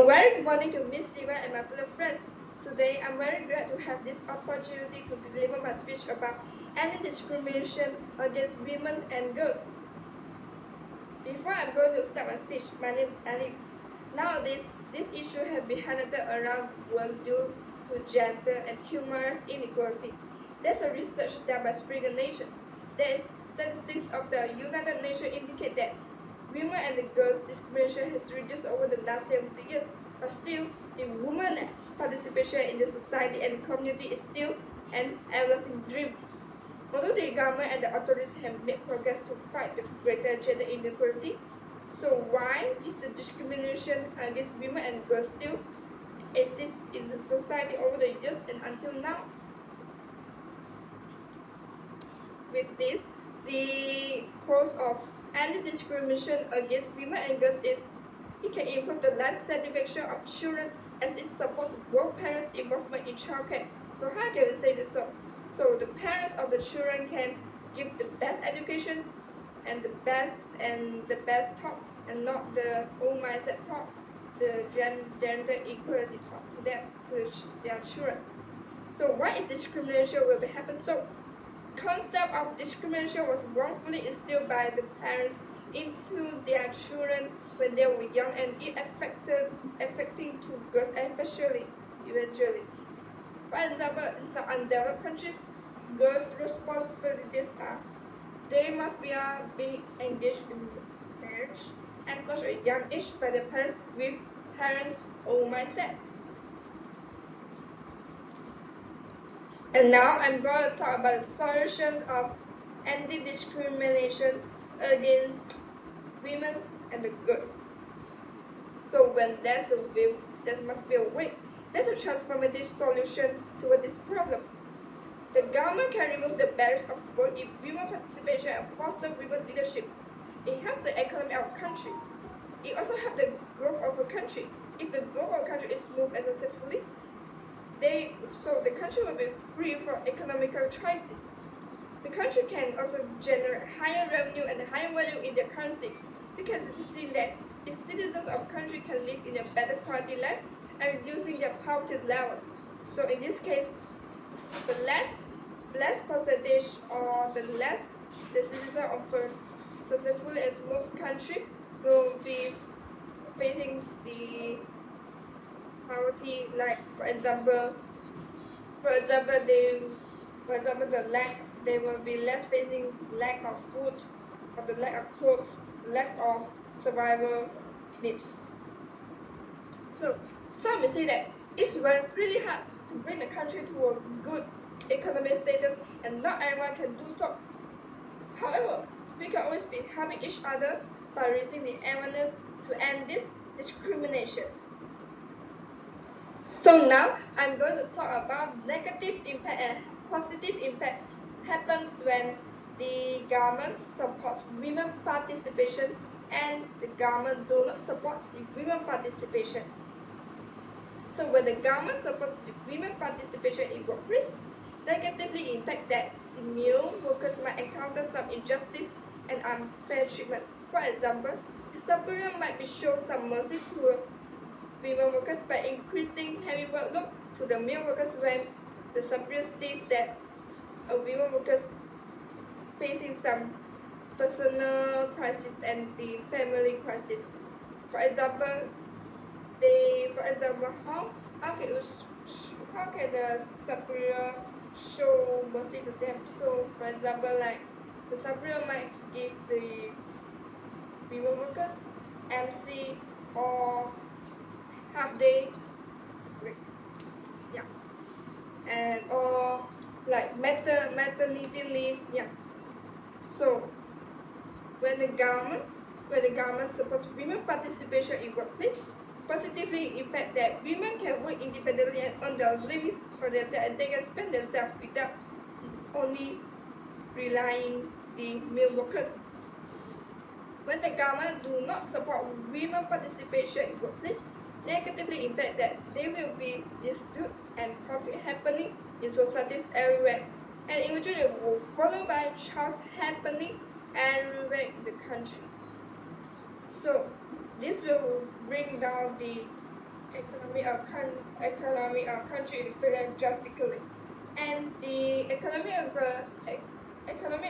A very good morning to Miss Siva and my fellow friends. Today, I'm very glad to have this opportunity to deliver my speech about anti-discrimination against women and girls. Before I'm going to start my speech, my name is Ali. Nowadays, this issue has been highlighted around the world due to gender and humorous inequality. There's a research done by Springer Nature. There is statistics of the United Nations indicate that women and the girls' discrimination has reduced over the last 70 years, but still, the women's participation in the society and community is still an everlasting dream. Although the government and the authorities have made progress to fight the greater gender inequality, so why is the discrimination against women and girls still exists in the society over the years and until now? With this, the cause of anti-discrimination against women and girls is it can improve the life satisfaction of children as it supports both parents' involvement in childcare. So how can we say this so? So the parents of the children can give the best education and the best thought and not the old mindset thought, the gender equality thought to them, to their children. So why is discrimination will be happen so? Concept of discrimination was wrongfully instilled by the parents into their children when they were young, and it affecting to girls especially eventually. For example, in some undeveloped countries, girls' responsibilities are they must be being engaged in marriage at such a young age by the parents with parents' own mindset. And now I'm going to talk about the solution of anti-discrimination against women and the girls. So when there's a will, there must be a way. There's a transformative solution toward this problem. The government can remove the barriers of work in women participation and foster women leaderships. It helps the economy of a country. It also helps the growth of a country. If the growth of a country is smooth and successfully, so the country will be free from economical crisis. The country can also generate higher revenue and higher value in their currency. It can be seen that its citizens of the country can live in a better quality life and reducing their poverty level. So in this case, the less percentage or the less the citizens of a successful and smooth country will be facing the poverty, like for example they will be less facing lack of food, or the lack of clothes, lack of survival needs. So some may say that it's really hard to bring the country to a good economic status, and not everyone can do so. However, we can always be helping each other by raising the awareness to end this discrimination. So now I'm going to talk about negative impact and positive impact happens when the government supports women participation and the government do not support the women participation. So when the government supports the women participation in workplace, negatively impact that the male workers might encounter some injustice and unfair treatment. For example, the superior might be shown some mercy to women workers by increasing heavy workload to the male workers when the superior sees that a women workers facing some personal crisis and the family crisis. For example, how can the superior show mercy to them? So for example, like the superior might give the women workers MC or half day break, and or like maternity leave, So when the government supports women participation in workplace, positively impact that women can work independently and earn their livings for themselves, and they can spend themselves without only relying the male workers. When the government do not support women participation in workplace, negatively impact that there will be dispute and conflict happening in societies everywhere, and eventually will follow by chaos happening everywhere in the country. So this will bring down the economy of country is failing drastically, and the economy of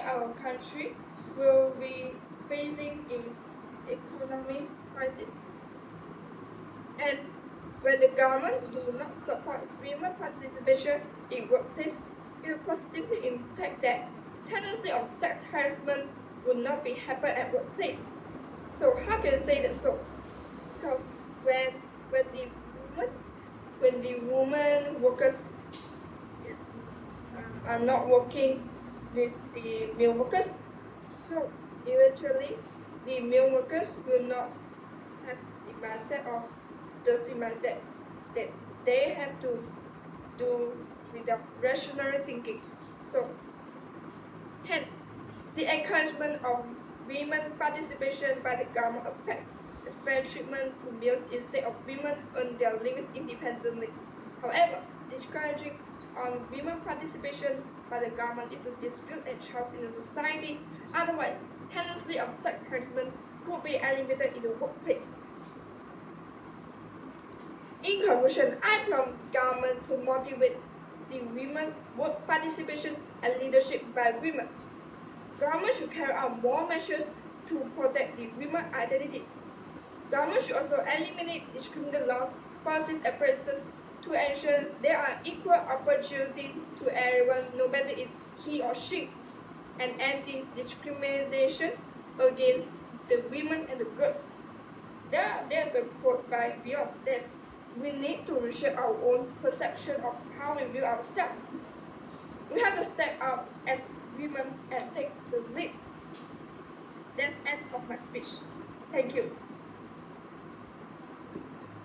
our country will be facing an economic crisis. And when the government do not support women participation in workplace, it will positively impact that tendency of sex harassment will not be happen at workplace. So how can you say that so? Because when the woman workers are not working with the male workers, so eventually the male workers will not have the mindset of dirty mindset that they have to do without rational thinking. So hence the encouragement of women participation by the government affects the fair treatment to males instead of women earn their livings independently. However, discouraging on women participation by the government is to dispute and trust in the society. Otherwise, tendency of sex harassment could be eliminated in the workplace. In conclusion, I prompt the government to motivate the women work participation and leadership by women. Government should carry out more measures to protect the women's identities. Government should also eliminate discriminatory laws, policies, and practices to ensure there are equal opportunity to everyone, no matter is he or she, and ending discrimination against the women and the girls. There's a quote by Beyonce that we need to reshape our own perception of how we view ourselves. We have to step up as women and take the lead. That's the end of my speech. Thank you.